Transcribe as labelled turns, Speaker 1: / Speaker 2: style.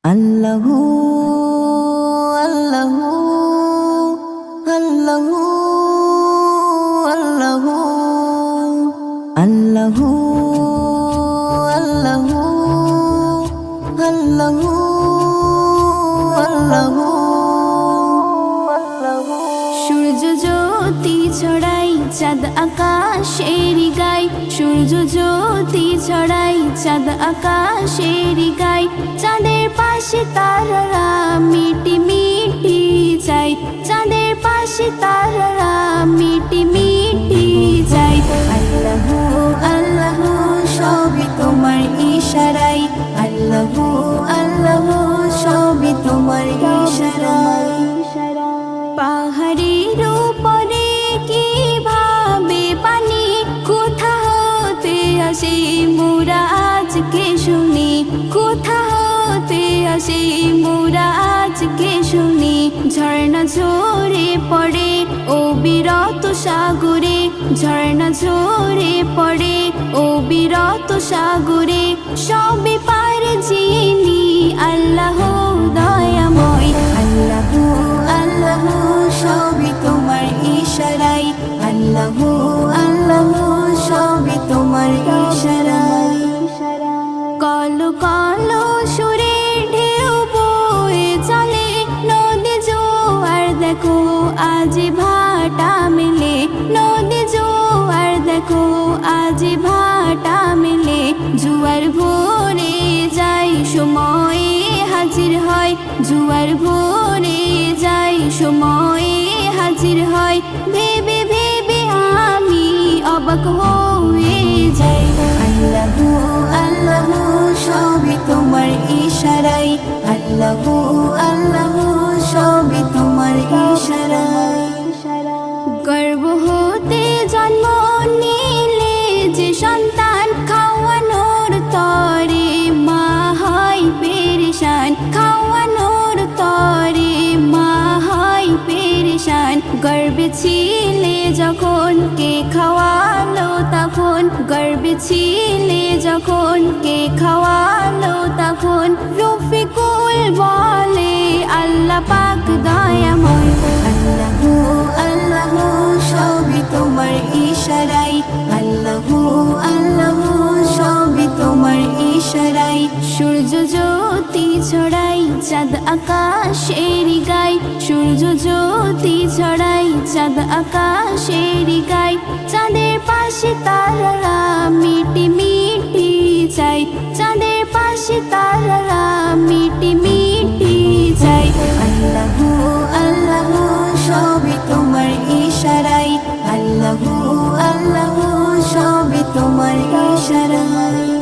Speaker 1: আল্লাহু আল্লাহু আল্লাহু আল্লাহু আল্লাহু আল্লাহু আল্লাহু আল্লাহু সূর্য জ্যোতি ছড়াই চাঁদ আকাশের গায়, সূর্য জ্যোতি ছড়াই চাঁদ আকাশের গায়। চাঁদের পাশে তারারা মিটি মিটি চাই, চাঁদের পাশে তারারা মিটি মিটি চাই। আল্লাহু আল্লাহু সবই তোমার ইশারায়, আল্লাহু আল্লাহু সবই তোমার ইশারায়। পাহাড়ের উপরে কিভাবে পানি, কোথা হতে আসে মোরা আজকে শুনি, কোথা হতে আসে মোরা আজকে শুনি। ঝর্ণা ঝরে পড়ে অবিরত সাগরে, ঝর্ণা ঝরে পড়ে অবিরত সাগরে। সবে পার যিনি আল্লাহ দয়াময়, আল্লাহু আল্লাহু সবই তোমার ইশারায়, আল্লাহু আল্লাহু সবই তোমার ইশারায়। কল কল সুরে ঢেউ বয়ে চলে নদী জোয়ার, দেখো আজ ভাটা মেলে, নদী জোয়ার দেখো আজ ভাটা মেলে। জোয়ার ভরে যায় সময়ে হাজির হয়, জোয়ার ভরে যায় সময়ে হাজির হয়। ভেবে ভেবে আমি অবাক হয়ে যাই, আল্লাহু আল্লাহু সবই তোমার ইশারায়, আল্লাহু আল্লাহু সবই তোমার ইশারায়। গর্ভ হতে জন্ম নিলে যে সন্তান, খাওয়ানোর তরে মা হয় পেরেশান, খাওয়ানোর তরে মা হয় পেরেশান। গর্ভে ছিলে যখন কে খাওয়ালো তখন, গর্ভে ছিলে যখন কে খাওয়ালো তখন। রফিকুল বলে আল্লাহ পাক দয়াময়, আল্লাহু আল্লাহু সবই তোমার ইশারায়, আল্লাহু আল্লাহু সবই তোমার ইশারায়। সূর্য জ্যোতি ছড়াই চাঁদ আকাশের গায়, সূর্য জ্যোতি ছড়াই চাঁদ আকাশের গায়। চাঁদের পাশে তারারা মিটি মিটি চাই, চাঁদের পাশে তারারা মিটি মিটি চাই। আল্লাহু আল্লাহু সবই তোমার ইশারায়, আল্লাহু আল্লাহু সবই তোমার ইশারায়।